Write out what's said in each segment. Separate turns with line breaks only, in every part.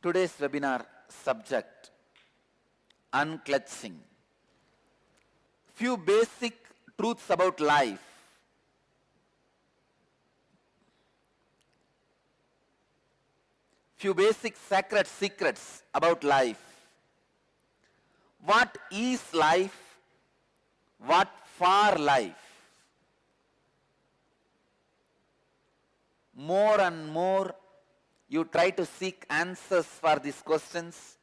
Today's webinar subject, unclutching. Few basic truths about life. Few basic sacred secrets about life. What is life? What for life? More and more you try to seek answers for these questions.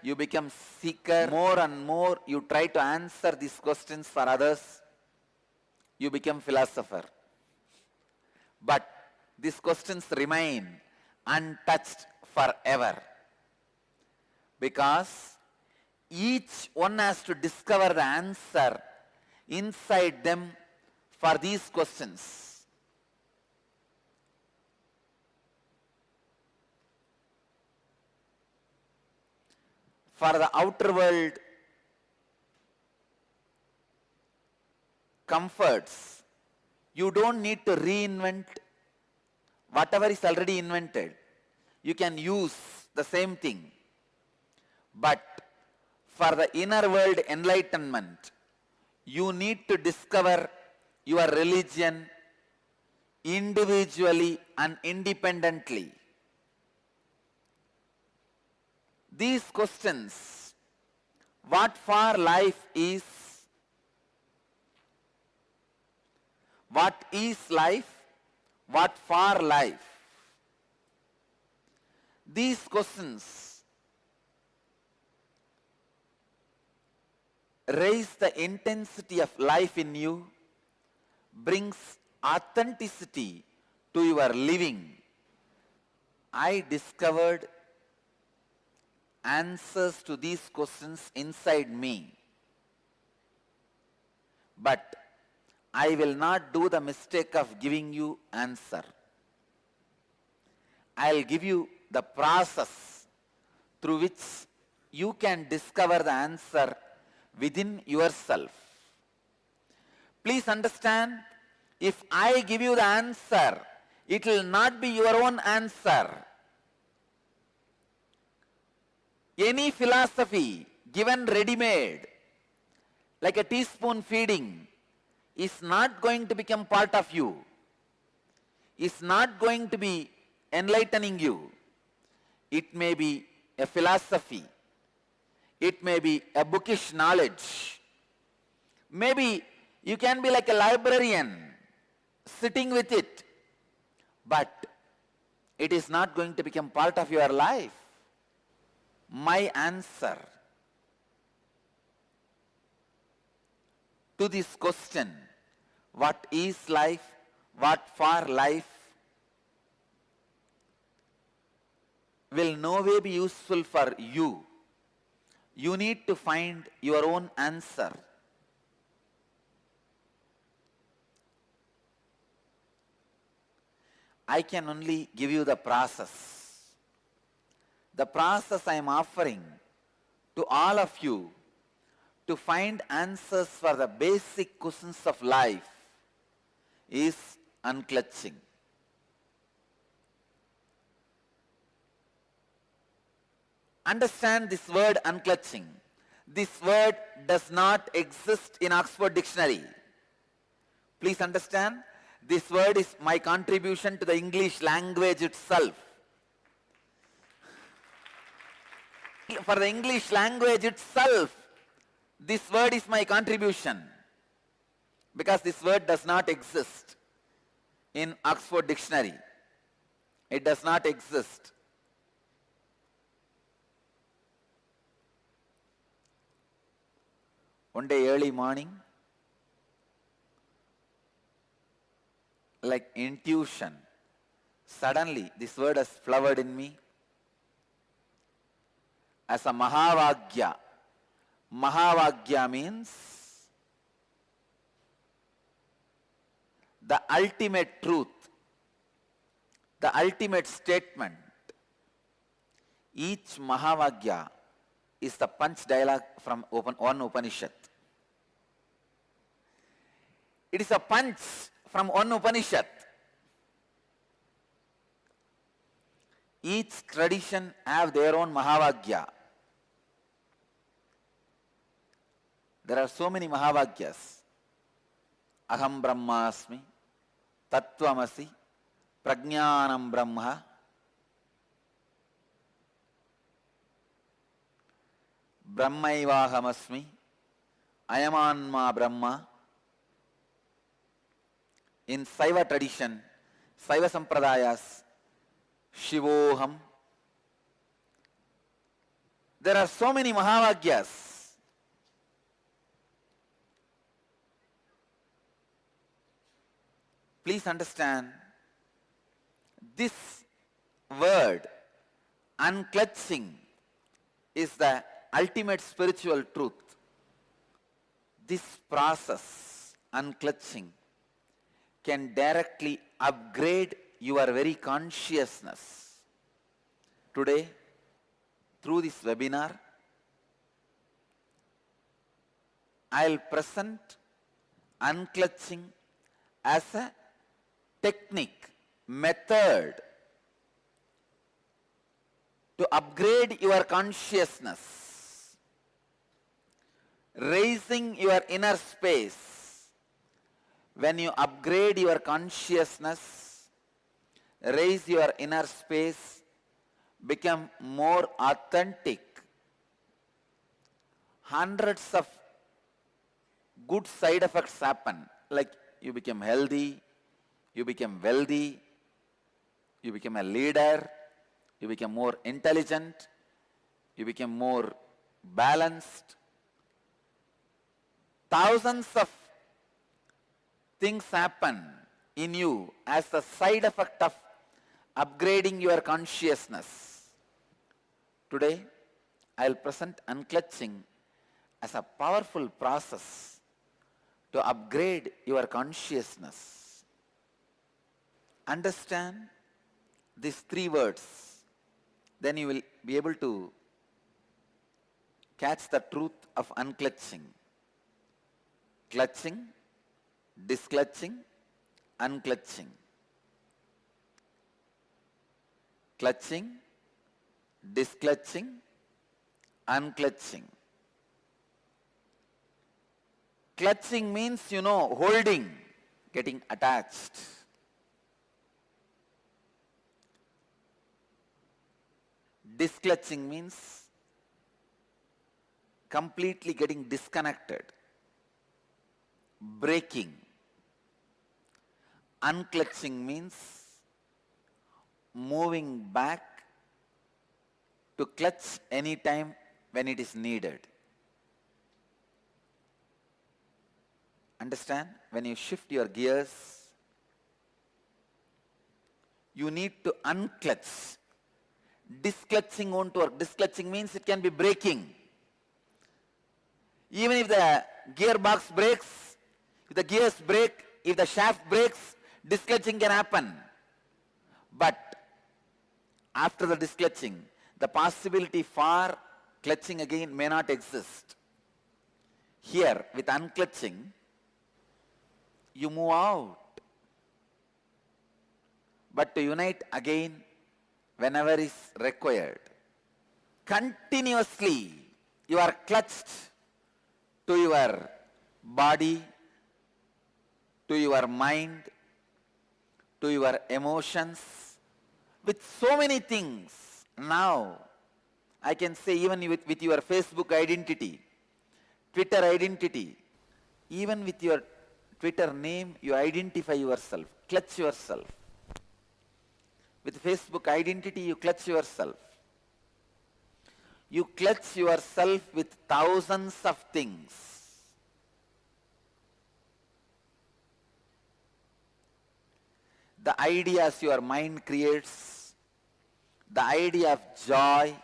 You become seeker. More and more you try to answer these questions for others. You become philosopher. But these questions remain untouched forever. Because each one has to discover the answer inside them for these questions. For the outer world comforts, you don't need to reinvent whatever is already invented. You can use the same thing. But for the inner world enlightenment, you need to discover your religion individually and independently. These questions, what for life is, what is life, what for life? These questions raise the intensity of life in you, brings authenticity to your living. I discovered answers to these questions inside me. But I will not do the mistake of giving you answer. I'll give you the process through which you can discover the answer within yourself. Please understand, if I give you the answer, it will not be your own answer. Any philosophy given ready-made, like a teaspoon feeding, is not going to become part of you, is not going to be enlightening you. It may be a philosophy, it may be a bookish knowledge. Maybe you can be like a librarian, sitting with it, but it is not going to become part of your life. My answer to this question, what is life, what for life, will no way be useful for you. You need to find your own answer. I can only give you the process. The process I am offering to all of you to find answers for the basic questions of life is unclutching. Understand this word unclutching. This word does not exist in Oxford Dictionary. Please understand, this word is my contribution to the English language itself. For the English language itself, this word is my contribution, because this word does not exist in Oxford Dictionary. It does not exist. One day early morning, like intuition, suddenly this word has flowered in me as a Mahavagya. Mahavagya means the ultimate truth, the ultimate statement. Each Mahavagya is the punch dialogue from one Upanishad. It is a punch from one Upanishad. Each tradition have their own Mahavagya. There are so many Mahavagyas. Aham Brahmasmi, Tattvamasi, Prajnanam Brahma, Brahmaivahamasmi, Ayamanma Brahma. In Saiva tradition, Saiva Sampradayas, Shivoham. There are so many Mahavagyas. Please understand, this word, unclutching, is the ultimate spiritual truth. This process, unclutching, can directly upgrade your very consciousness. Today, through this webinar, I'll present unclutching as a technique, method to upgrade your consciousness, raising your inner space. When you upgrade your consciousness, raise your inner space, become more authentic, hundreds of good side effects happen, like you become healthy, you become wealthy, you become a leader, you become more intelligent, you become more balanced. Thousands of things happen in you as the side effect of upgrading your consciousness. Today, I'll present unclutching as a powerful process to upgrade your consciousness. Understand these three words, then you will be able to catch the truth of unclutching. Clutching, disclutching, unclutching. Clutching, disclutching, unclutching. Clutching means, holding, getting attached. Disclutching means completely getting disconnected, breaking. Unclutching means moving back to clutch any time when it is needed. Understand? When you shift your gears, you need to unclutch. Disclutching won't work. Disclutching means it can be breaking. Even if the gearbox breaks, if the gears break, if the shaft breaks, disclutching can happen. But after the disclutching, the possibility for clutching again may not exist. Here, with unclutching, you move out. But to unite again, whenever is required. Continuously, you are clutched to your body, to your mind, to your emotions, with so many things. Now, I can say even with your Facebook identity, Twitter identity, even with your Twitter name, you identify yourself, clutch yourself. With Facebook identity, you clutch yourself. You clutch yourself with thousands of things. The ideas your mind creates, the idea of joy,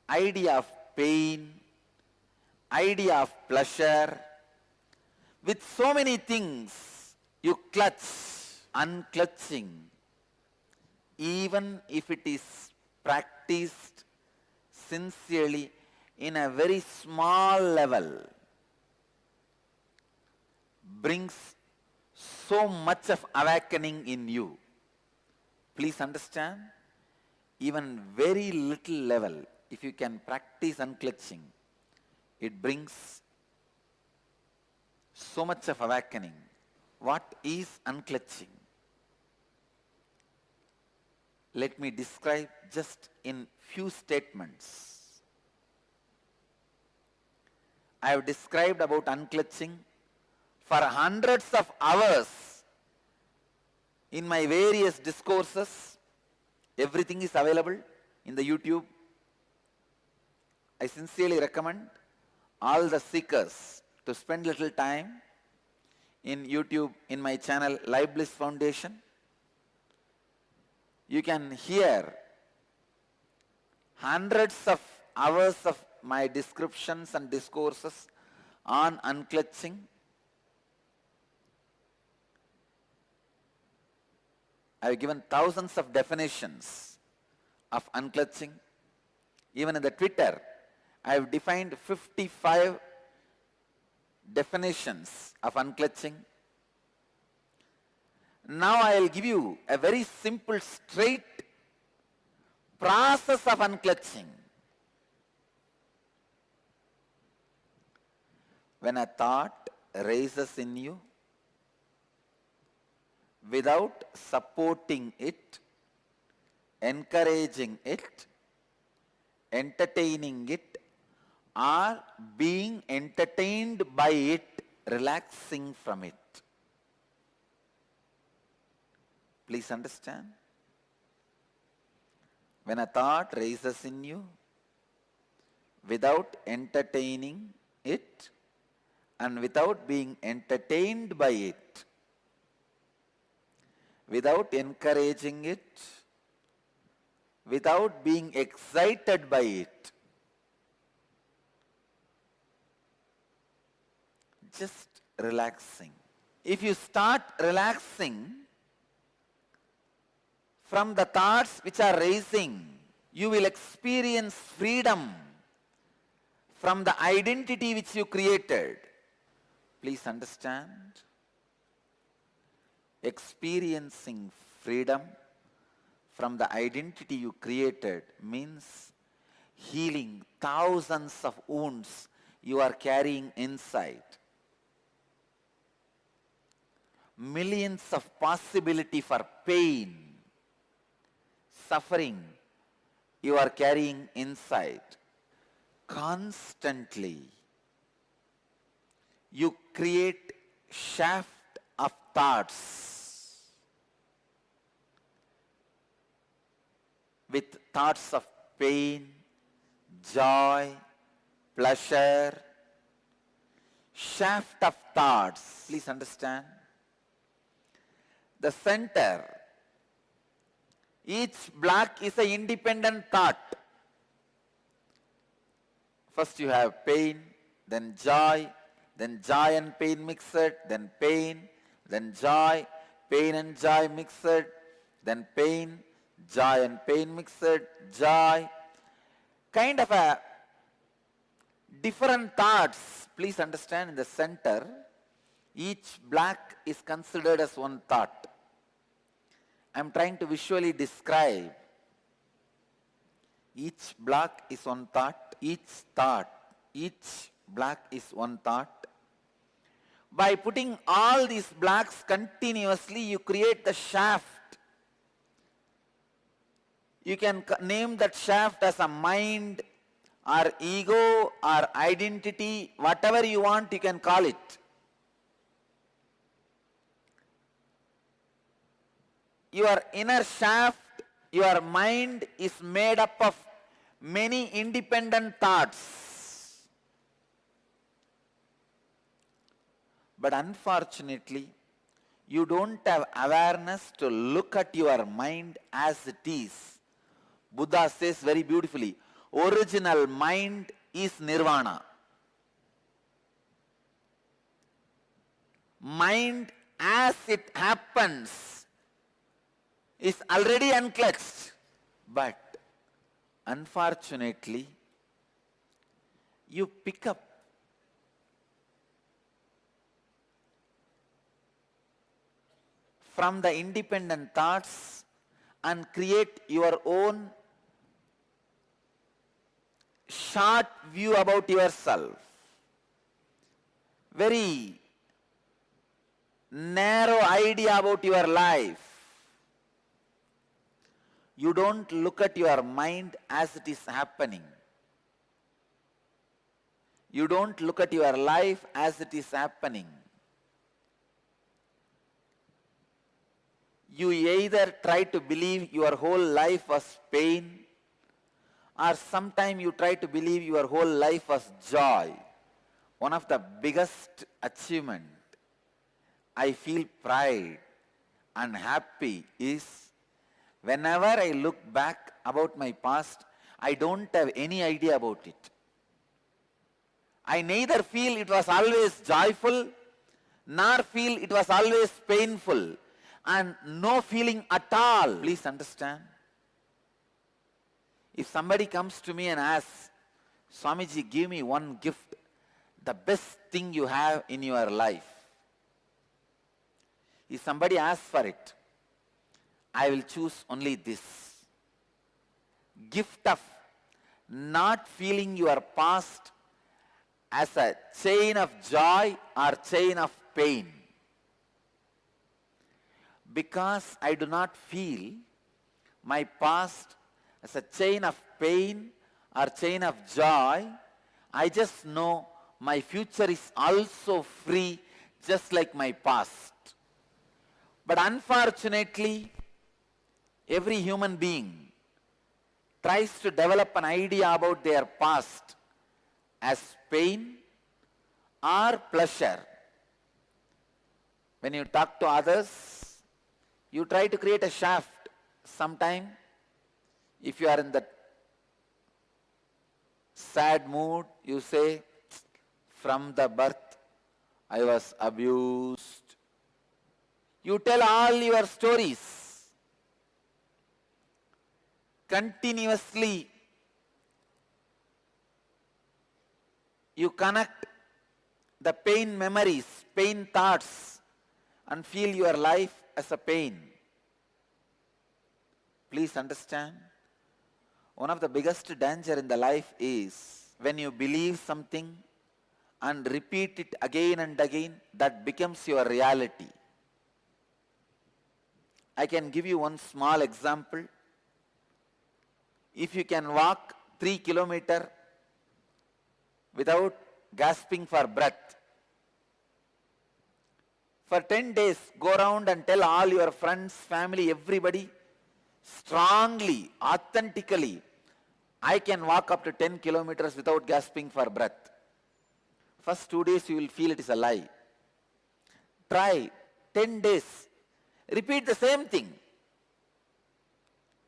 idea of pain, idea of pleasure. With so many things, you clutch, unclutching. Even if it is practiced sincerely in a very small level, brings so much of awakening in you. Please understand, even very little level, if you can practice unclutching, it brings so much of awakening. What is unclutching? Let me describe just in few statements. I have described about unclutching for hundreds of hours in my various discourses. Everything is available in the YouTube. I sincerely recommend all the seekers to spend little time in YouTube in my channel Live Bliss Foundation. You can hear hundreds of hours of my descriptions and discourses on unclutching. I have given thousands of definitions of unclutching. Even in the Twitter, I have defined 55 definitions of unclutching. Now I will give you a very simple, straight process of unclutching. When a thought rises in you, without supporting it, encouraging it, entertaining it, or being entertained by it, relaxing from it. Please understand. When a thought rises in you, without entertaining it and without being entertained by it, without encouraging it, without being excited by it, just relaxing. If you start relaxing from the thoughts which are rising, you will experience freedom from the identity which you created. Please understand. Experiencing freedom from the identity you created means healing thousands of wounds you are carrying inside. Millions of possibility for pain, suffering you are carrying inside. Constantly you create shaft of thoughts with thoughts of pain, joy, pleasure, shaft of thoughts. Please understand. The center, each block is an independent thought. First you have pain, then joy and pain mixed, then pain, then joy, pain and joy mixed, then pain, joy and pain mixed, joy. Kind of a different thoughts. Please understand, in the center, each block is considered as one thought. I am trying to visually describe. Each block is one thought, each block is one thought. By putting all these blocks continuously, you create the shaft. You can name that shaft as a mind or ego or identity, whatever you want you can call it. Your inner shaft, your mind is made up of many independent thoughts. But unfortunately, you don't have awareness to look at your mind as it is. Buddha says very beautifully, original mind is nirvana. Mind as it happens is already unclutched. But unfortunately, you pick up from the independent thoughts and create your own short view about yourself, very narrow idea about your life. You don't look at your mind as it is happening. You don't look at your life as it is happening. You either try to believe your whole life was pain, or sometime you try to believe your whole life was joy. One of the biggest achievement I feel pride and happy is whenever I look back about my past, I don't have any idea about it. I neither feel it was always joyful, nor feel it was always painful, and no feeling at all. Please understand. If somebody comes to me and asks, Swamiji, give me one gift, the best thing you have in your life. If somebody asks for it, I will choose only this. Gift of not feeling your past as a chain of joy or chain of pain. Because I do not feel my past as a chain of pain or chain of joy, I just know my future is also free, just like my past. But unfortunately, every human being tries to develop an idea about their past as pain or pleasure. When you talk to others, you try to create a shaft. Sometime, if you are in that sad mood, you say, from the birth I was abused. You tell all your stories. Continuously, you connect the pain memories, pain thoughts, and feel your life as a pain. Please understand, one of the biggest danger in the life is when you believe something and repeat it again and again, that becomes your reality. I can give you one small example. If you can walk 3 kilometers without gasping for breath, for 10 days, go around and tell all your friends, family, everybody, strongly, authentically, I can walk up to 10 kilometers without gasping for breath. First 2 days you will feel it is a lie. Try 10 days. Repeat the same thing.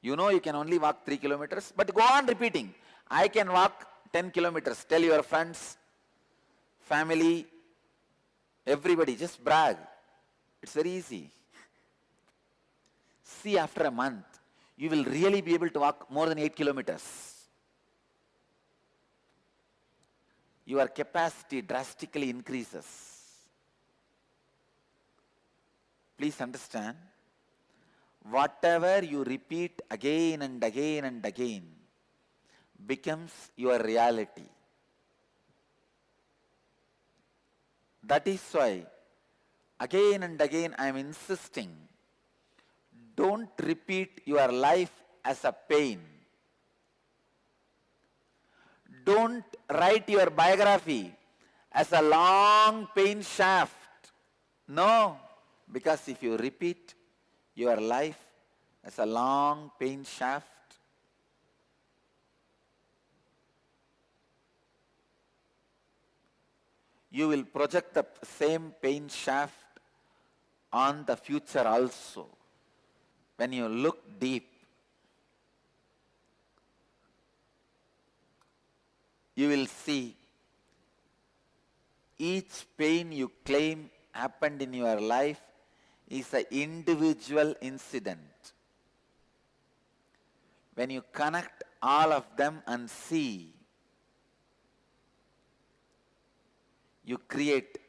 You know you can only walk 3 kilometers, but go on repeating. I can walk 10 kilometers. Tell your friends, family, everybody, just brag. It's very easy. See, after a month, you will really be able to walk more than 8 kilometers. Your capacity drastically increases. Please understand, whatever you repeat again and again and again becomes your reality. That is why, again and again I am insisting, don't repeat your life as a pain. Don't write your biography as a long pain shaft. No, because if you repeat your life as a long pain shaft, you will project the same pain shaft on the future also. When you look deep, you will see each pain you claim happened in your life is an individual incident. When you connect all of them and see, you create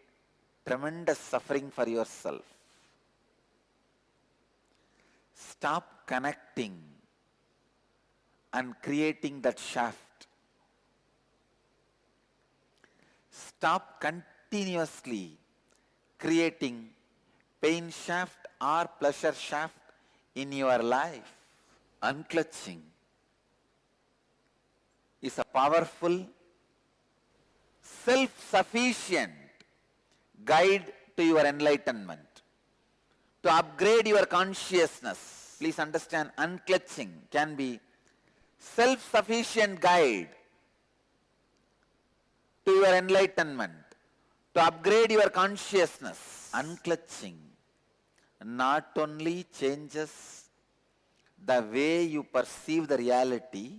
tremendous suffering for yourself. Stop connecting and creating that shaft. Stop continuously creating pain shaft or pleasure shaft in your life. Unclutching is a powerful, self-sufficient guide to your enlightenment, to upgrade your consciousness. Please understand, unclutching can be self-sufficient guide to your enlightenment, to upgrade your consciousness. Unclutching not only changes the way you perceive the reality,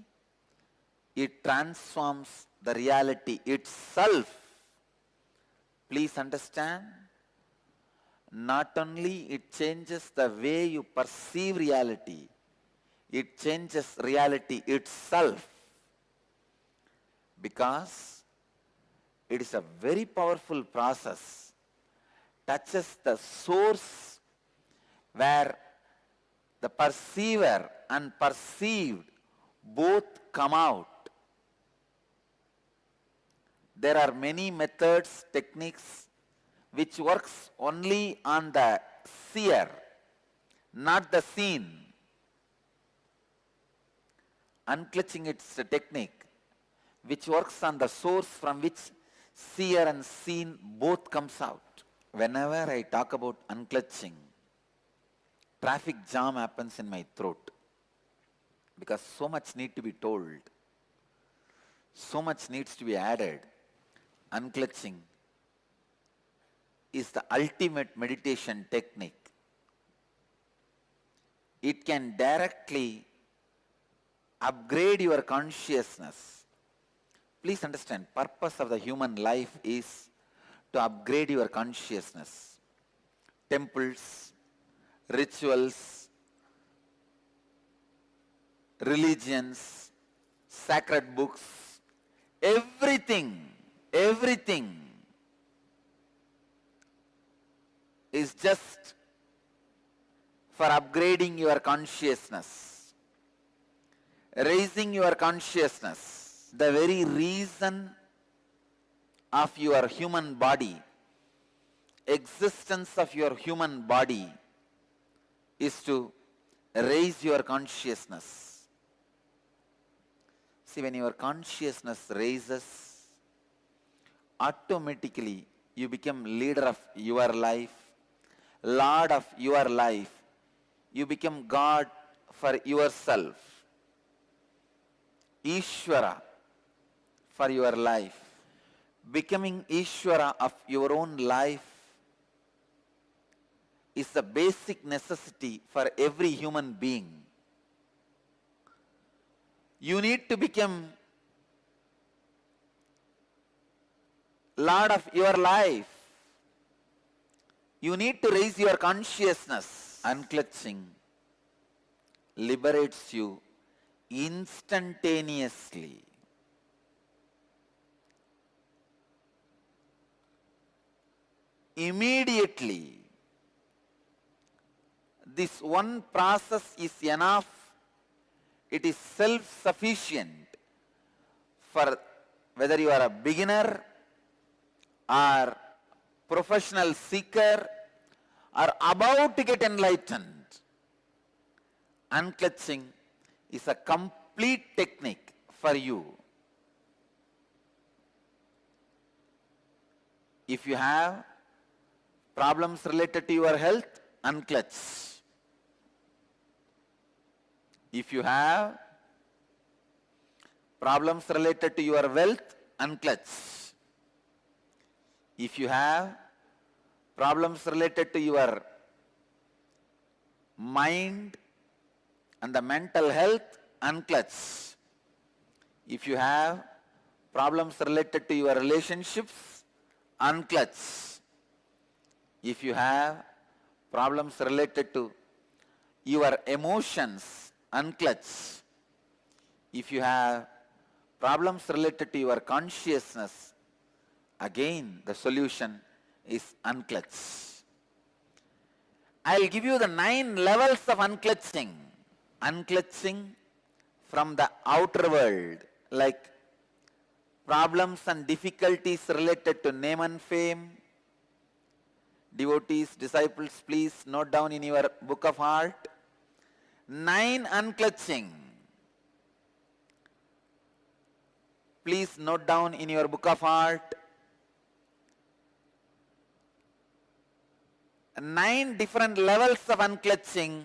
it transforms the reality itself. Please understand, not only it changes the way you perceive reality, it changes reality itself, because it is a very powerful process, touches the source where the perceiver and perceived both come out. There are many methods, techniques which works only on the seer, not the seen. Unclutching, it's a technique which works on the source from which seer and seen both comes out. Whenever I talk about unclutching, traffic jam happens in my throat, because so much need to be told, so much needs to be added. Unclutching is the ultimate meditation technique. It can directly upgrade your consciousness. Please understand, purpose of the human life is to upgrade your consciousness. Temples, rituals, religions, sacred books, everything is just for upgrading your consciousness, raising your consciousness. The very reason of your human body, existence of your human body, is to raise your consciousness. See, when your consciousness raises, automatically you become leader of your life, Lord of your life. You become God for yourself, Ishvara for your life. Becoming Ishvara of your own life is the basic necessity for every human being. You need to become Lord of your life. You need to raise your consciousness. Unclutching liberates you instantaneously. Immediately. This one process is enough. It is self-sufficient for whether you are a beginner or professional seeker or about to get enlightened. Unclutching is a complete technique for you. If you have problems related to your health, unclutch. If you have problems related to your wealth, unclutch. If you have problems related to your mind and the mental health, unclutch. If you have problems related to your relationships, unclutch. If you have problems related to your emotions, unclutch. If you have problems related to your consciousness, again the solution is unclutch. I'll give you the 9 levels of unclutching. Unclutching from the outer world, like problems and difficulties related to name and fame. Devotees, disciples, please note down in your book of heart. 9, unclutching. Please note down in your book of heart. 9 different levels of unclutching.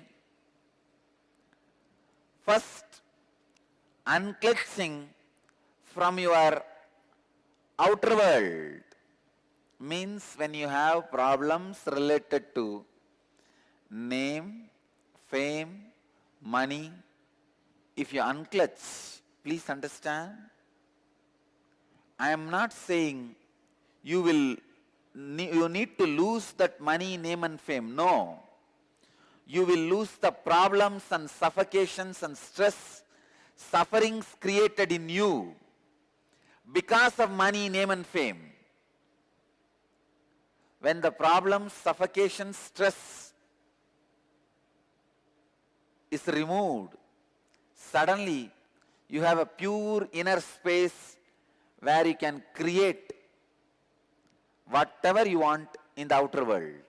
First, unclutching from your outer world means when you have problems related to name, fame, money, if you unclutch, please understand, I am not saying you need to lose that money, name and fame. No. You will lose the problems and suffocations and stress, sufferings created in you because of money, name and fame. When the problems, suffocation, stress is removed, suddenly you have a pure inner space where you can create whatever you want in the outer world.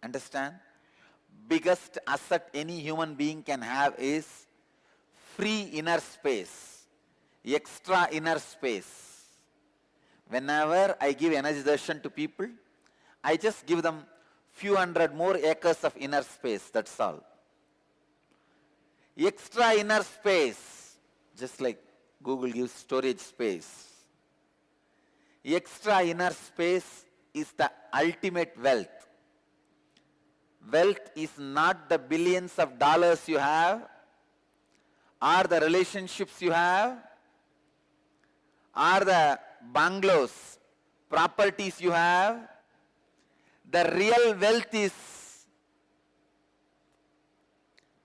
Understand? Biggest asset any human being can have is free inner space, extra inner space. Whenever I give energy darshan to people, I just give them few hundred more acres of inner space, that's all. Extra inner space, just like Google gives storage space. Extra inner space is the ultimate wealth. Wealth is not the billions of dollars you have, or the relationships you have, or the bungalows, properties you have. The real wealth is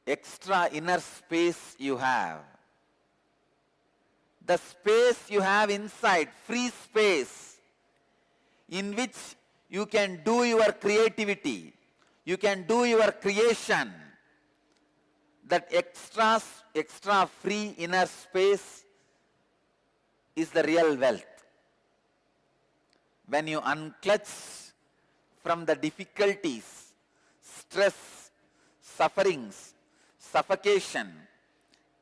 extra inner space you have. The space you have inside, free space, in which you can do your creativity, you can do your creation. That extra free inner space is the real wealth. When you unclutch from the difficulties, stress, sufferings, suffocation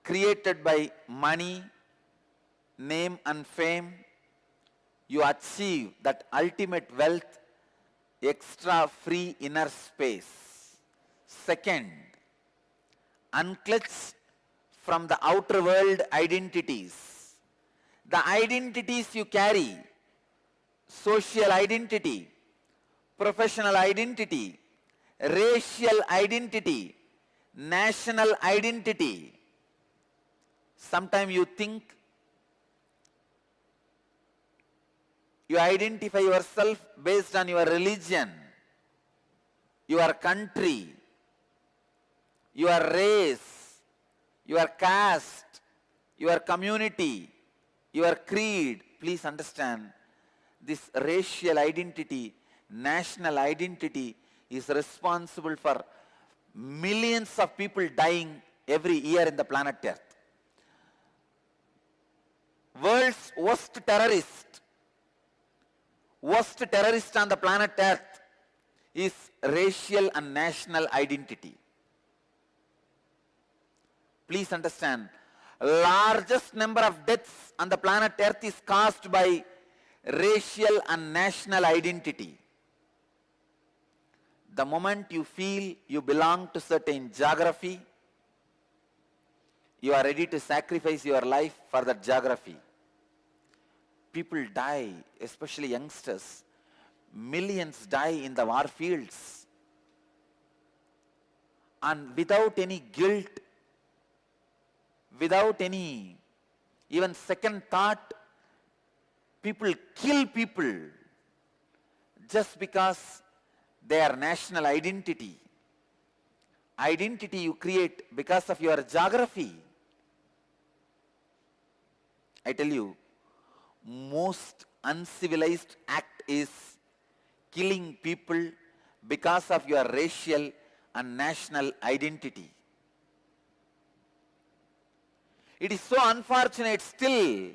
created by money, name and fame, you achieve that ultimate wealth, extra free inner space. Second, unclutch from the outer world identities. The identities you carry, social identity, professional identity, racial identity, national identity. Sometimes you think you identify yourself based on your religion, your country, your race, your caste, your community, your creed. Please understand, this racial identity, national identity is responsible for millions of people dying every year in the planet Earth. World's worst terrorist on the planet Earth is racial and national identity. Please understand, largest number of deaths on the planet Earth is caused by racial and national identity. The moment you feel you belong to certain geography, you are ready to sacrifice your life for that geography. People die, especially youngsters. Millions die in the war fields. And without any guilt, without any even second thought, people kill people just because their national identity. Identity you create because of your geography. I tell you, most uncivilized act is killing people because of your racial and national identity. It is so unfortunate still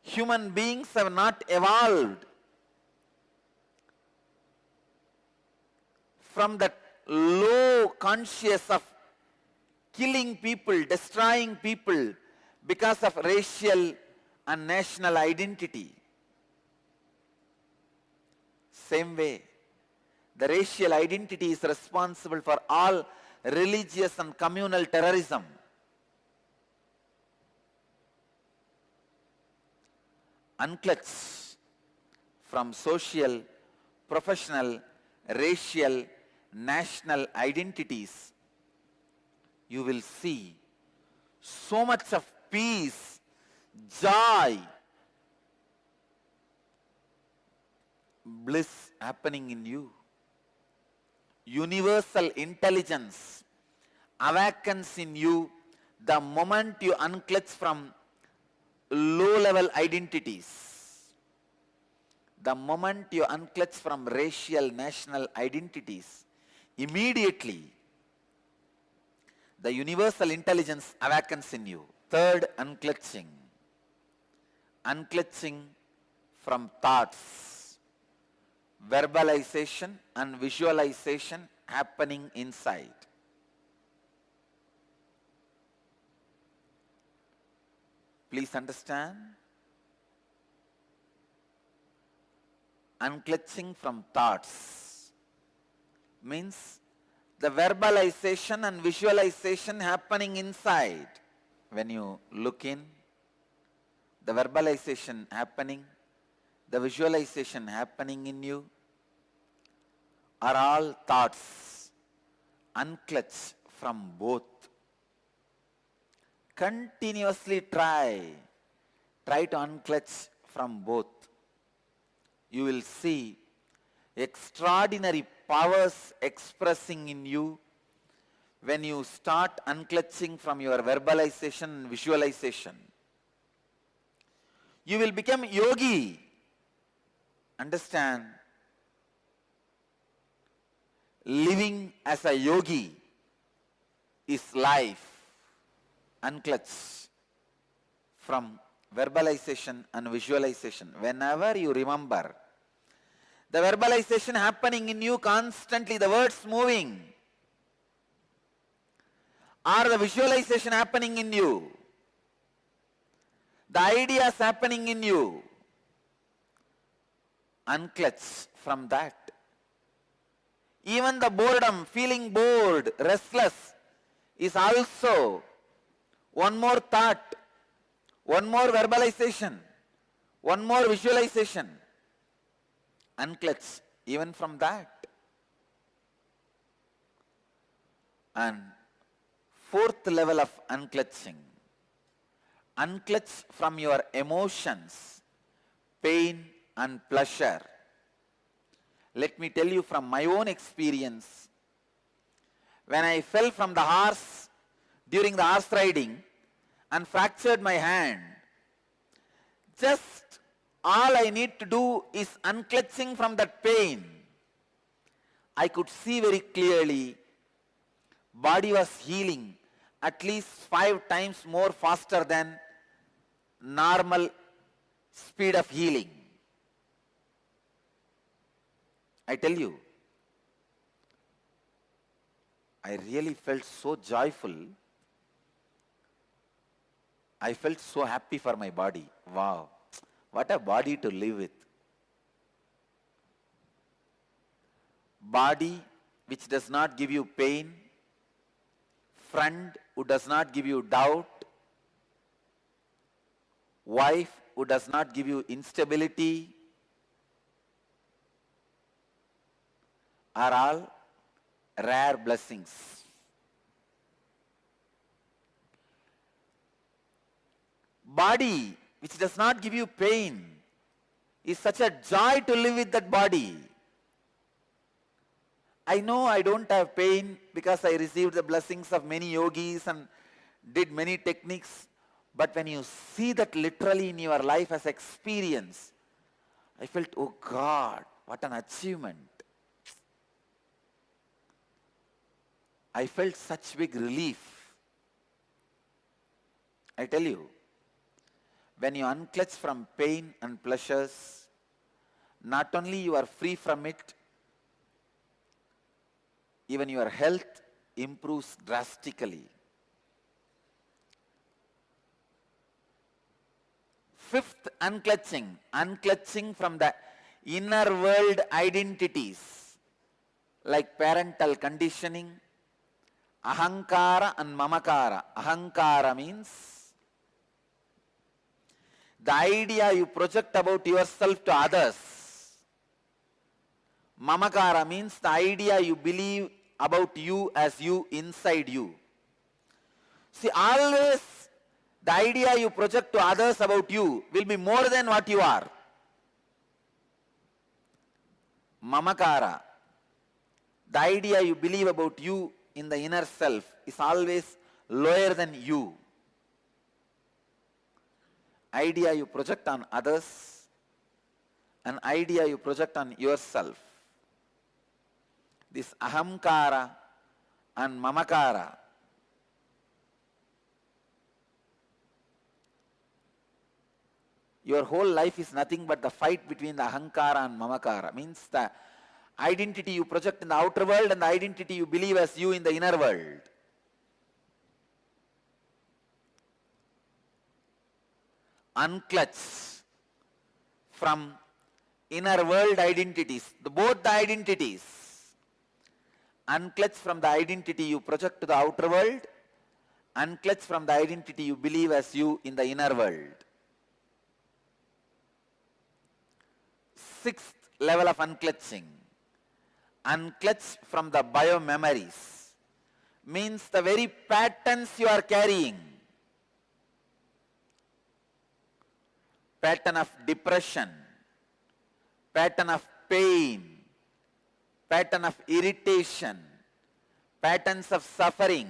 Human beings have not evolved from that low conscious of killing people, destroying people because of racial and national identity. Same way, the racial identity is responsible for all religious and communal terrorism. Unclutch from social, professional, racial, national identities, you will see so much of peace, joy, bliss happening in you. Universal intelligence awakens in you the moment you unclutch from low-level identities. The moment you unclutch from racial, national identities, immediately the universal intelligence awakens in you. Third, unclutching. Unclutching from thoughts, verbalization and visualization happening inside. Please understand. Unclutching from thoughts means the verbalization and visualization happening inside. When you look in, the verbalization happening, the visualization happening in you are all thoughts. Unclutch from both. Continuously try to unclutch from both. You will see extraordinary powers expressing in you when you start unclutching from your verbalization and visualization. You will become yogi. Understand? Living as a yogi is life. Unclutch from verbalization and visualization. Whenever you remember, the verbalization happening in you constantly, the words moving, or the visualization happening in you, the ideas happening in you, unclutch from that. Even the boredom, feeling bored, restless, is also one more thought, one more verbalization, one more visualization. Unclutch even from that. And fourth level of unclutching. Unclutch from your emotions, pain and pleasure. Let me tell you from my own experience. When I fell from the horse during the horse riding and fractured my hand, just all I need to do is unclutching from that pain. I could see very clearly body was healing at least 5 times more faster than normal speed of healing. I tell you, I really felt so joyful. I felt so happy for my body. Wow, what a body to live with. Body which does not give you pain, friend who does not give you doubt, wife who does not give you instability, are all rare blessings. Body which does not give you pain is such a joy to live with that body. I know I don't have pain because I received the blessings of many yogis and did many techniques, but when you see that literally in your life as experience, I felt, oh God, what an achievement. I felt such big relief. I tell you, When you unclutch from pain and pleasures, not only you are free from it, even your health improves drastically. Fifth, unclutching. Unclutching from the inner world identities like parental conditioning, ahankara and mamakara. Ahankara means the idea you project about yourself to others. Mamakara means the idea you believe about you as you inside you. See, always the idea you project to others about you will be more than what you are. Mamakara, the idea you believe about you in the inner self is always lower than you. Idea you project on others, an idea you project on yourself. This ahamkara and mamakara, your whole life is nothing but the fight between the ahankara and mamakara. Means the identity you project in the outer world and the identity you believe as you in the inner world. Unclutch from inner world identities, both the identities. Unclutch from the identity you project to the outer world, unclutch from the identity you believe as you in the inner world. Sixth level of unclutching. Unclutch from the biomemories. Means the very patterns you are carrying. Pattern of depression, pattern of pain, pattern of irritation, patterns of suffering,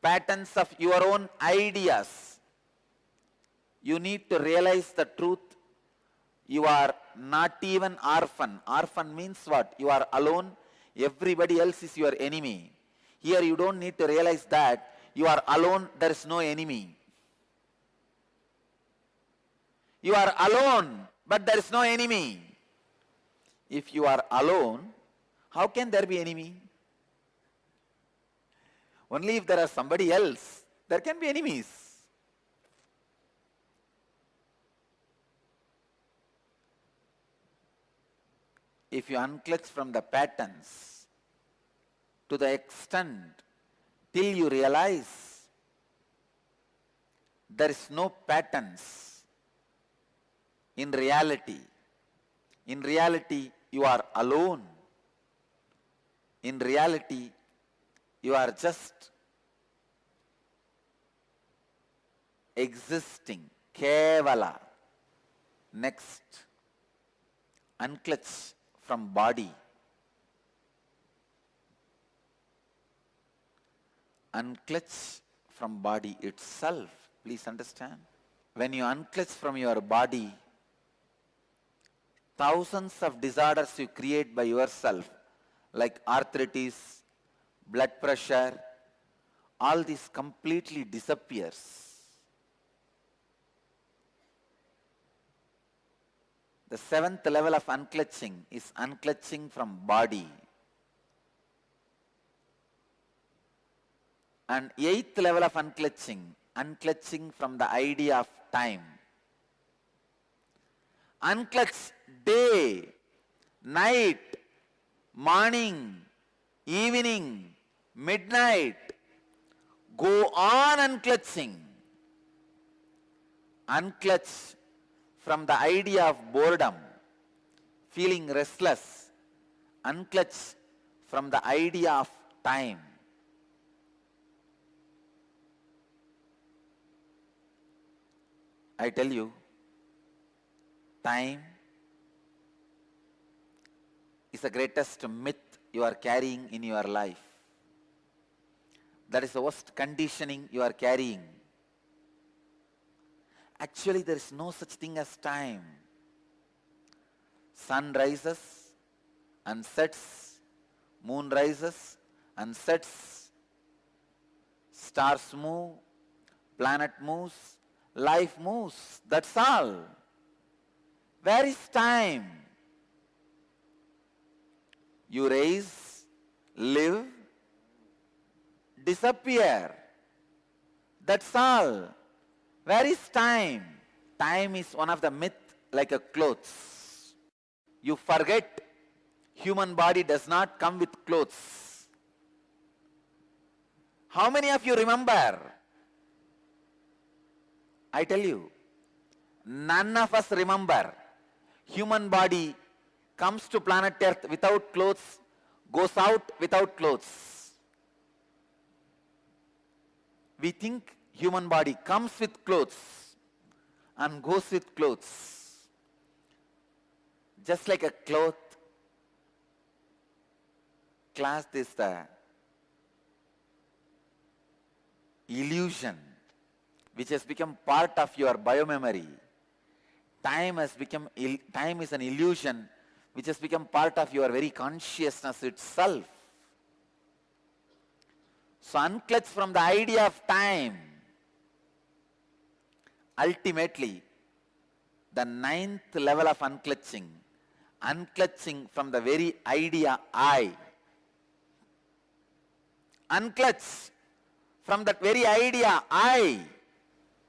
patterns of your own ideas. You need to realize the truth. You are not even orphan. Orphan means what? You are alone. Everybody else is your enemy. Here you don't need to realize that. You are alone. There is no enemy. You are alone, but there is no enemy. If you are alone, how can there be enemy? Only if there is somebody else, there can be enemies. If you unclutch from the patterns to the extent till you realize there is no patterns in reality. In reality, you are alone. In reality, you are just existing. Kevala. Next, unclutch from body. Unclutch from body itself. Please understand. When you unclutch from your body, thousands of disorders you create by yourself, like arthritis, blood pressure, all this completely disappears. The seventh level of unclutching is unclutching from body. And eighth level of unclutching, unclutching from the idea of time. Unclutch day, night, morning, evening, midnight. Go on unclutching. Unclutch from the idea of boredom, feeling restless. Unclutch from the idea of time. I tell you, time is the greatest myth you are carrying in your life. That is the worst conditioning you are carrying. Actually, there is no such thing as time. Sun rises and sets, moon rises and sets, stars move, planet moves, life moves. That's all. Where is time? You rise, live, disappear. That's all. Where is time? Time is one of the myth like a clothes. You forget human body does not come with clothes. How many of you remember? I tell you, none of us remember. Human body comes to planet Earth without clothes, goes out without clothes. We think human body comes with clothes and goes with clothes. Just like a cloth, class is the illusion which has become part of your biomemory. Time is an illusion which has become part of your very consciousness itself. So unclutch from the idea of time. Ultimately, the 9th level of unclutching, unclutching from the very idea I. Unclutch from that very idea I.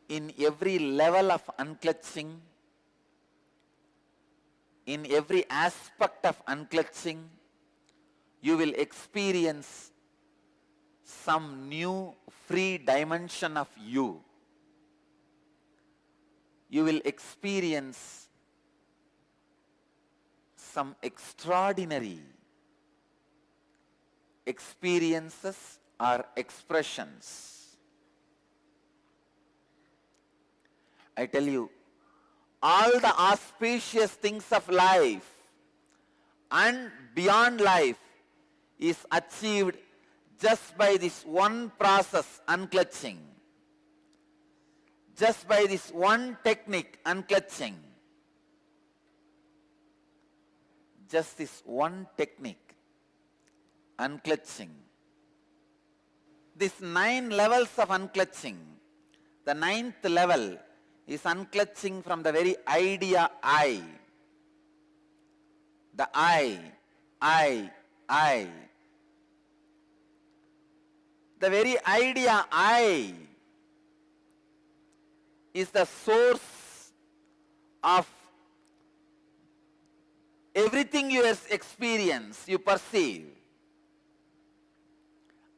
In every level of unclutching, in every aspect of unclutching, you will experience some new free dimension of you. You will experience some extraordinary experiences or expressions. I tell you, all the auspicious things of life and beyond life is achieved just by this one process, unclutching. Just by this one technique, unclutching. Just this one technique, unclutching. These 9 levels of unclutching, the 9th level is unclutching from the very idea I. The I. The very idea I is the source of everything you experience, you perceive.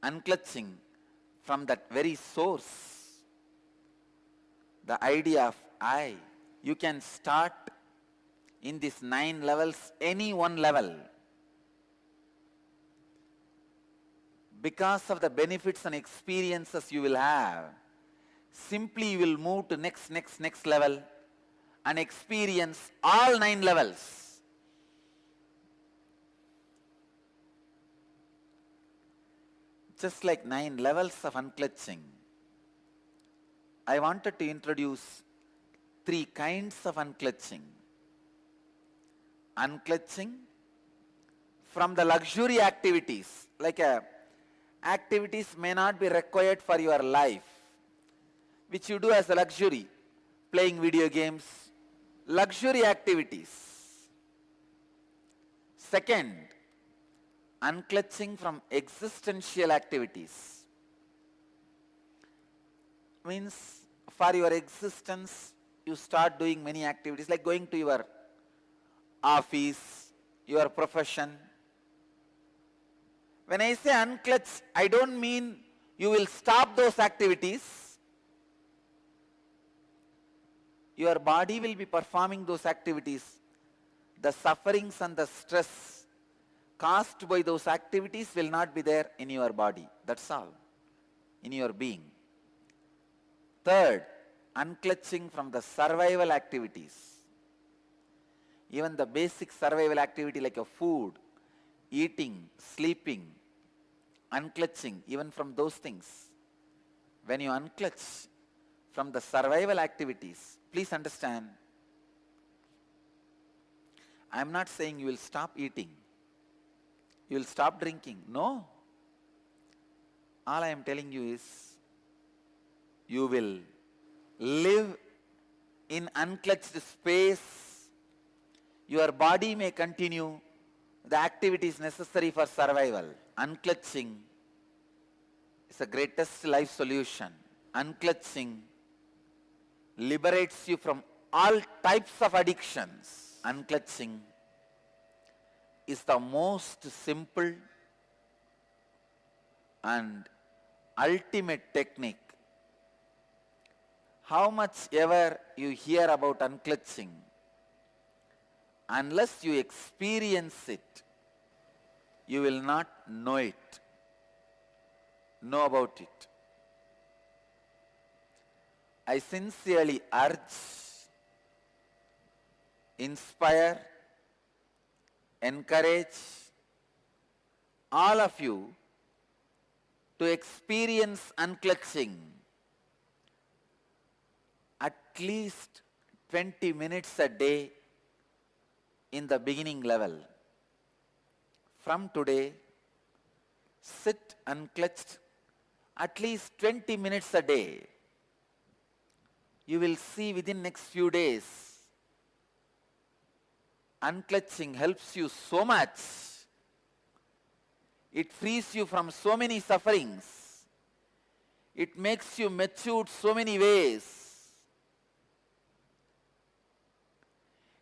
Unclutching from that very source, the idea of I. You can start in these 9 levels, any one level. Because of the benefits and experiences you will have, simply you will move to next level and experience all 9 levels. Just like 9 levels of unclutching, I wanted to introduce 3 kinds of unclutching. Unclutching from the luxury activities, like activities may not be required for your life, which you do as a luxury, playing video games, luxury activities. Second, unclutching from existential activities. Means for your existence, you start doing many activities like going to your office, your profession. When I say unclutch, I don't mean you will stop those activities. Your body will be performing those activities. The sufferings and the stress caused by those activities will not be there in your body. That's all. In your being. Third, unclutching from the survival activities. Even the basic survival activity like a food, eating, sleeping, unclutching, even from those things. When you unclutch from the survival activities, please understand, I am not saying you will stop eating, you will stop drinking. No. All I am telling you is, you will live in unclutched space, your body may continue the activities necessary for survival. Unclutching is the greatest life solution. Unclutching liberates you from all types of addictions. Unclutching is the most simple and ultimate technique. How much ever you hear about unclutching, unless you experience it, you will not know about it. I sincerely urge, inspire, encourage all of you to experience unclutching at least 20 minutes a day in the beginning level. From today, sit unclutched at least 20 minutes a day. You will see within next few days, unclutching helps you so much. It frees you from so many sufferings. It makes you matured so many ways.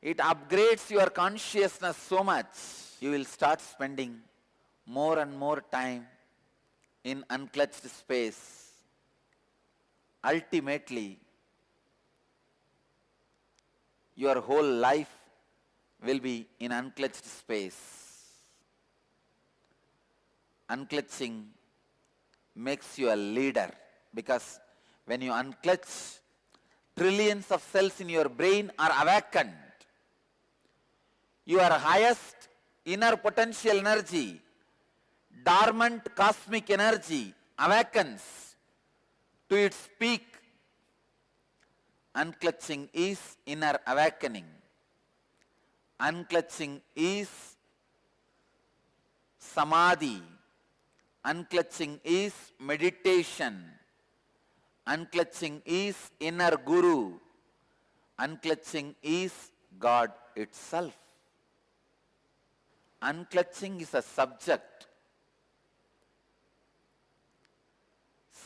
It upgrades your consciousness so much. You will start spending more and more time in unclutched space. Ultimately, your whole life will be in unclutched space. Unclutching makes you a leader, because when you unclutch, trillions of cells in your brain are awakened. Your highest inner potential energy, dormant cosmic energy, awakens to its peak. Unclutching is inner awakening. Unclutching is samadhi. Unclutching is meditation. Unclutching is inner guru. Unclutching is God itself. Unclutching is a subject.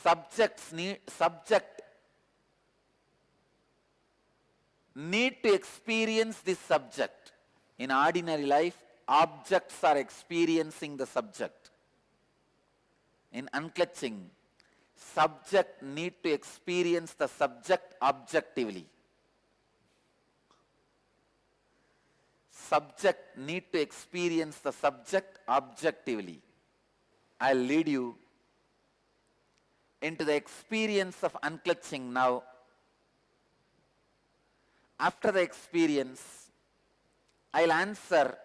Subject need to experience this subject. In ordinary life, objects are experiencing the subject. In unclutching, subject need to experience the subject objectively. Subject need to experience the subject objectively. I'll lead you into the experience of unclutching now. After the experience, I'll answer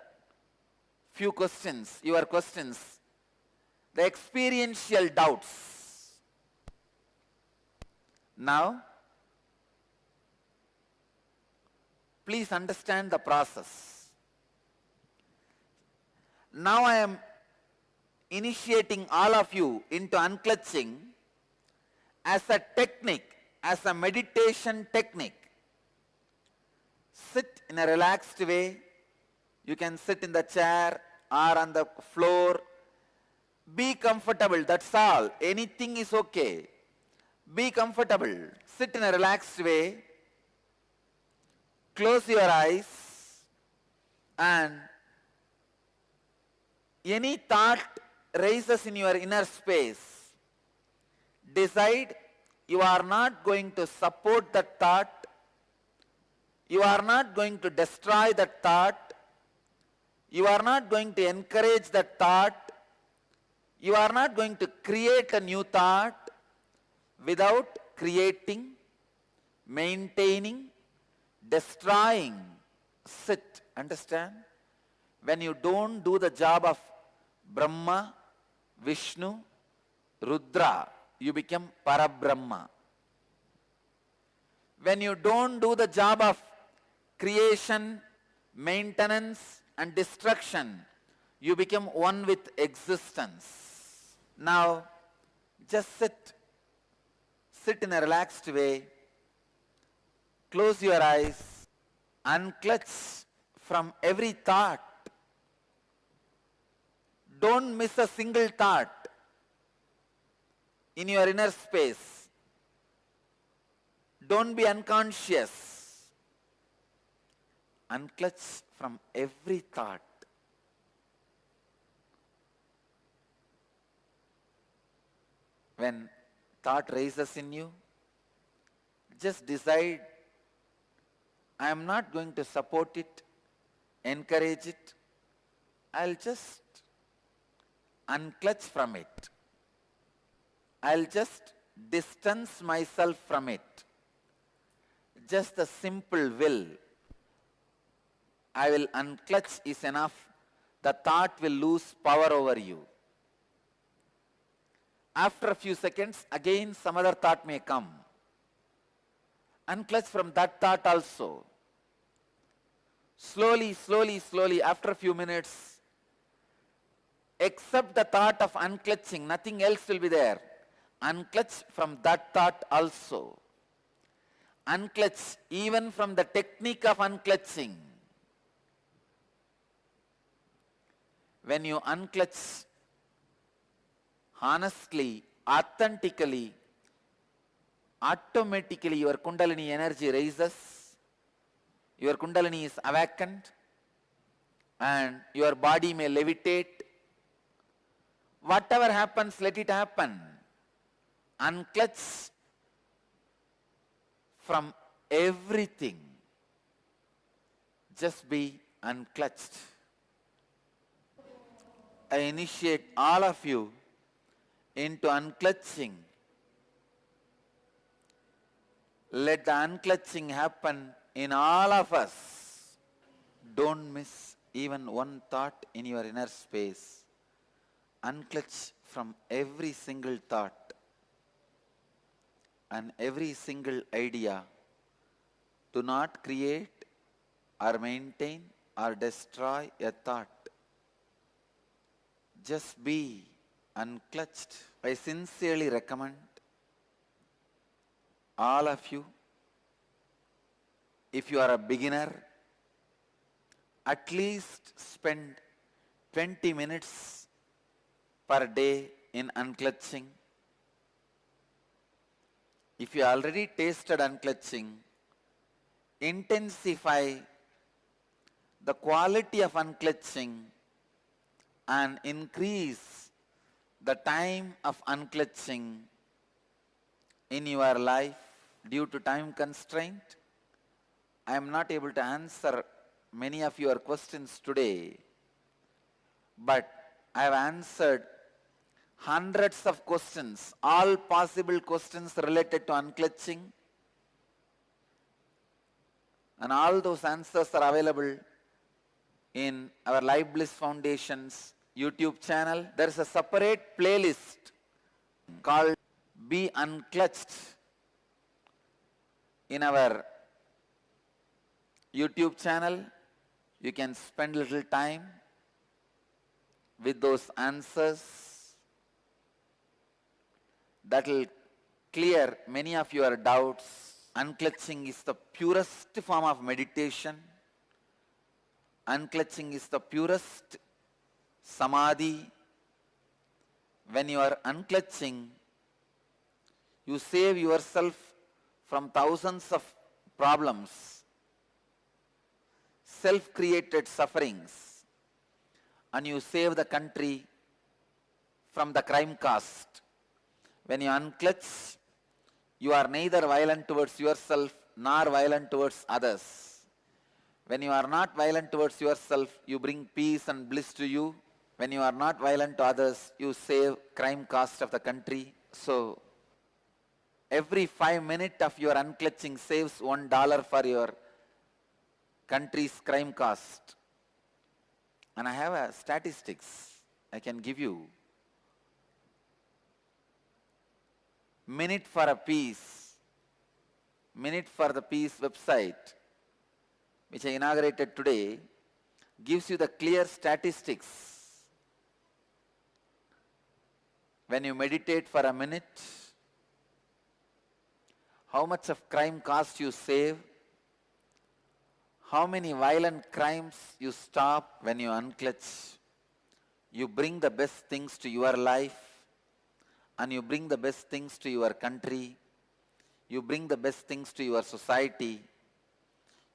few questions, your questions, the experiential doubts. Now, please understand the process. Now I am initiating all of you into unclutching as a technique, as a meditation technique. Sit in a relaxed way. You can sit in the chair or on the floor. Be comfortable, that's all. Anything is okay. Be comfortable. Sit in a relaxed way. Close your eyes, and any thought rises in your inner space. Decide you are not going to support that thought. You are not going to destroy that thought. You are not going to encourage that thought. You are not going to create a new thought without creating, maintaining, destroying. Sit, understand? When you don't do the job of Brahma, Vishnu, Rudra, you become Parabrahma. When you don't do the job of creation, maintenance and destruction, you become one with existence. Now, just sit. Sit in a relaxed way. Close your eyes, unclutch from every thought. Don't miss a single thought in your inner space. Don't be unconscious. Unclutch from every thought. When thought rises in you, just decide, I am not going to support it, encourage it. I'll just unclutch from it. I'll just distance myself from it. Just a simple will. I will unclutch is enough. The thought will lose power over you. After a few seconds, again some other thought may come. Unclutch from that thought also. Slowly, slowly, slowly, after a few minutes, except the thought of unclutching, nothing else will be there. Unclutch from that thought also. Unclutch even from the technique of unclutching. When you unclutch honestly, authentically, automatically your Kundalini energy rises, your Kundalini is awakened, and your body may levitate. Whatever happens, let it happen. Unclutch from everything. Just be unclutched. I initiate all of you into unclutching. Let the unclutching happen in all of us. Don't miss even one thought in your inner space. Unclutch from every single thought and every single idea. Do not create or maintain or destroy a thought. Just be unclutched. I sincerely recommend all of you, if you are a beginner, at least spend 20 minutes per day in unclutching. If you already tasted unclutching, intensify the quality of unclutching and increase the time of unclutching in your life. Due to time constraint, I am not able to answer many of your questions today, but I have answered hundreds of questions, all possible questions related to unclutching, and all those answers are available in our Life Bliss Foundation's YouTube channel. There is a separate playlist called Be Unclutched in our YouTube channel. You can spend little time with those answers. That will clear many of your doubts. Unclutching is the purest form of meditation. Unclutching is the purest samadhi. When you are unclutching, you save yourself from thousands of problems, self-created sufferings, and you save the country from the crime caste. When you unclutch, you are neither violent towards yourself nor violent towards others. When you are not violent towards yourself, you bring peace and bliss to you. When you are not violent to others, you save crime cost of the country. So, every 5 minutes of your unclutching saves $1 for your country's crime cost. And I have a statistics I can give you. Minute for a Peace, Minute for the Peace website, which I inaugurated today, gives you the clear statistics. When you meditate for a minute, how much of crime cost you save, How many violent crimes you stop when you unclutch? You bring the best things to your life, and you bring the best things to your country. You bring the best things to your society.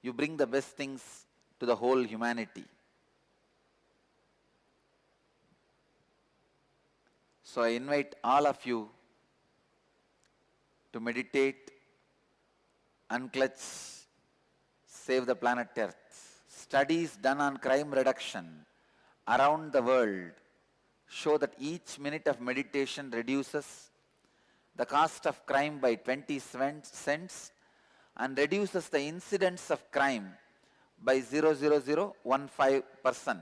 You bring the best things to the whole humanity. So I invite all of you to meditate, unclutch, save the planet Earth. Studies done on crime reduction around the world show that each minute of meditation reduces the cost of crime by 20 cents and reduces the incidence of crime by 0.0015%.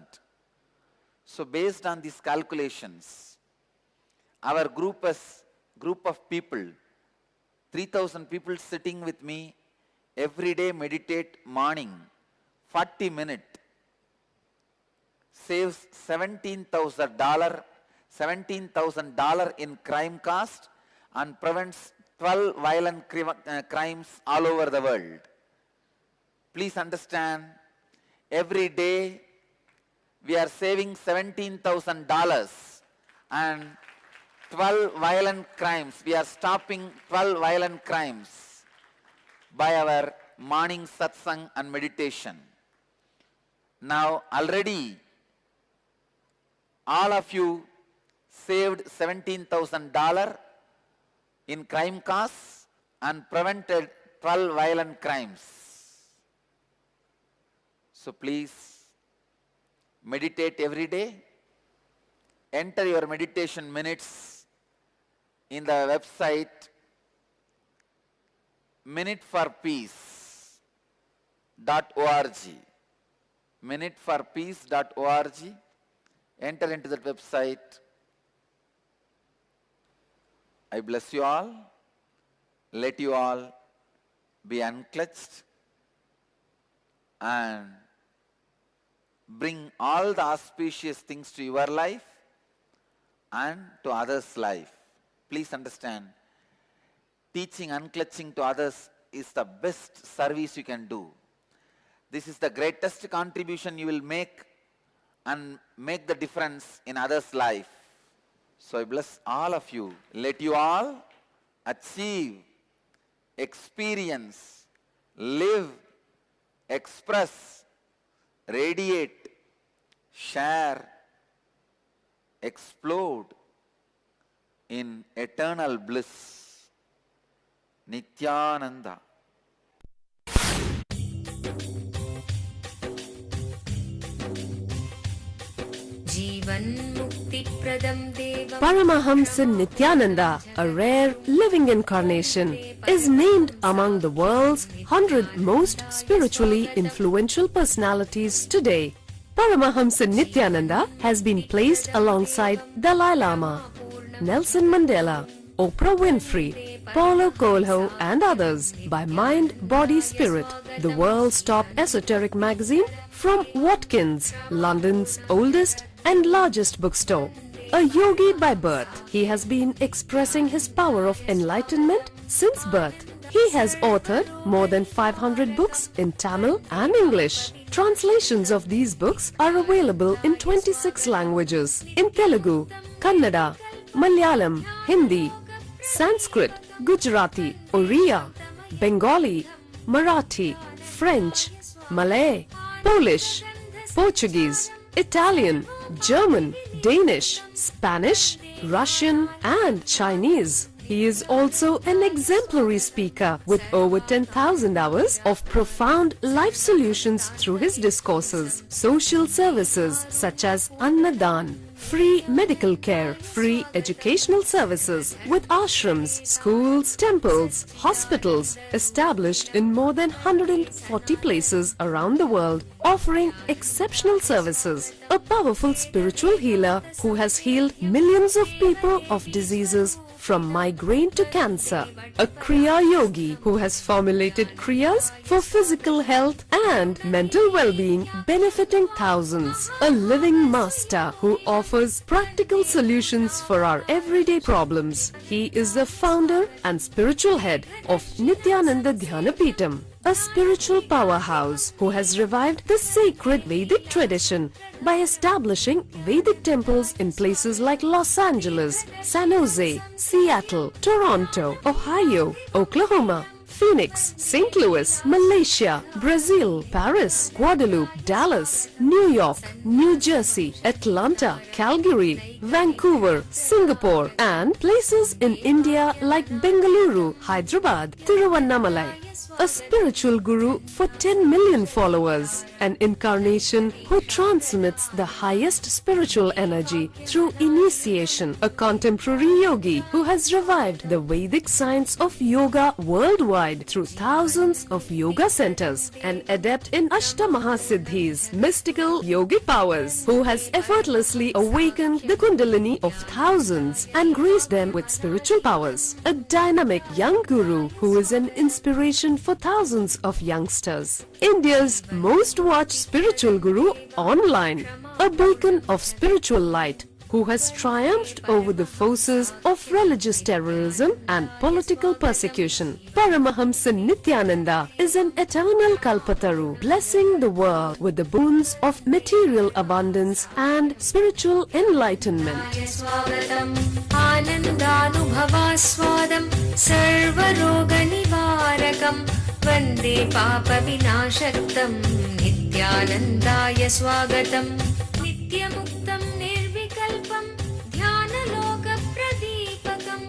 So based on these calculations, our group of people, 3,000 people sitting with me, every day meditate morning, 40 minutes, saves $17,000 in crime cost and prevents 12 violent crimes all over the world. Please understand, every day we are saving $17,000 and 12 violent crimes. We are stopping 12 violent crimes by our morning satsang and meditation. Now already all of you saved $17,000 in crime costs and prevented 12 violent crimes. So please meditate every day. Enter your meditation minutes in the website minuteforpeace.org. Minuteforpeace.org. Enter into that website. I bless you all. Let you all be unclutched and bring all the auspicious things to your life and to others' life. Please understand, teaching unclutching to others is the best service you can do. This is the greatest contribution you will make and make the difference in others' life. So I bless all of you. Let you all achieve, experience, live, express, radiate, share, explode in eternal bliss. Nityananda.
Paramahamsa Nityananda, a rare living incarnation, is named among the world's 100 most spiritually influential personalities today. Paramahamsa Nityananda has been placed alongside Dalai Lama, Nelson Mandela, Oprah Winfrey, Paulo Coelho and others by Mind, Body, Spirit, the world's top esoteric magazine from Watkins, London's oldest and largest bookstore. A yogi by birth, he has been expressing his power of enlightenment since birth. He has authored more than 500 books in Tamil and English. Translations of these books are available in 26 languages in Telugu, Kannada, Malayalam, Hindi, Sanskrit, Gujarati, Oriya, Bengali, Marathi, French, Malay, Polish, Portuguese, Italian, German, Danish, Spanish, Russian and Chinese. He is also an exemplary speaker with over 10,000 hours of profound life solutions through his discourses. Social services such as Annadan, free medical care, free educational services with ashrams, schools, temples, hospitals established in more than 140 places around the world, offering exceptional services. A powerful spiritual healer who has healed millions of people of diseases from migraine to cancer. A Kriya Yogi who has formulated Kriyas for physical health and mental well-being, benefiting thousands. A living master who offers practical solutions for our everyday problems. He is the founder and spiritual head of Nityananda Dhyanapeetham. a spiritual powerhouse who has revived the sacred Vedic tradition by establishing Vedic temples in places like Los Angeles, San Jose, Seattle, Toronto, Ohio, Oklahoma, Phoenix, St. Louis, Malaysia, Brazil, Paris, Guadeloupe, Dallas, New York, New Jersey, Atlanta, Calgary, Vancouver, Singapore, and places in India like Bengaluru, Hyderabad, Tiruvannamalai. A spiritual guru for 10 million followers, an incarnation who transmits the highest spiritual energy through initiation, a contemporary yogi who has revived the Vedic science of yoga worldwide through thousands of yoga centers, an adept in Ashtamahasiddhis, mystical yogic powers, who has effortlessly awakened the Kundalini of thousands and graced them with spiritual powers, a dynamic young guru who is an inspiration for thousands of youngsters, India's most watched spiritual guru online, a beacon of spiritual light who has triumphed over the forces of religious terrorism and political persecution. Paramahamsa Nityananda is an eternal Kalpataru, blessing the world with the boons of material abundance and spiritual enlightenment.
वन्दे पापविनाशक्तं नित्यानन्दाय स्वागतं नित्यमुक्तं निर्विकल्पं ध्यानलोकप्रदीपकं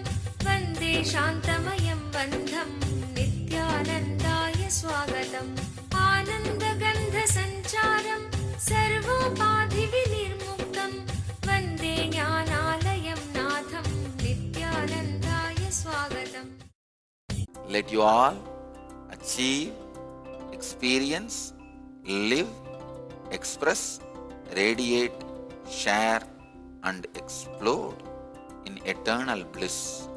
वन्दे शान्तमयं बन्धं नित्यानन्दाय स्वागतम् आनन्दगन्धसञ्चारं सर्वोपाधिविनिर्मुक्तं वन्दे ज्ञानालयं नाथं नित्यानन्दाय स्वागतम्.
Let you all achieve, experience, live, express, radiate, share and explode in eternal bliss.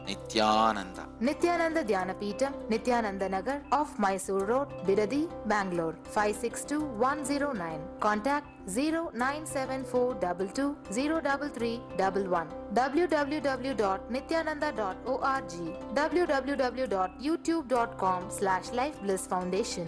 Nityananda.
Nityananda Dhyanapitham, Nityananda Nagar off Mysore Road, Bidadi, Bangalore 562109. Contact 097422033311. www.nityananda.org. www.youtube.com/Life Bliss Foundation.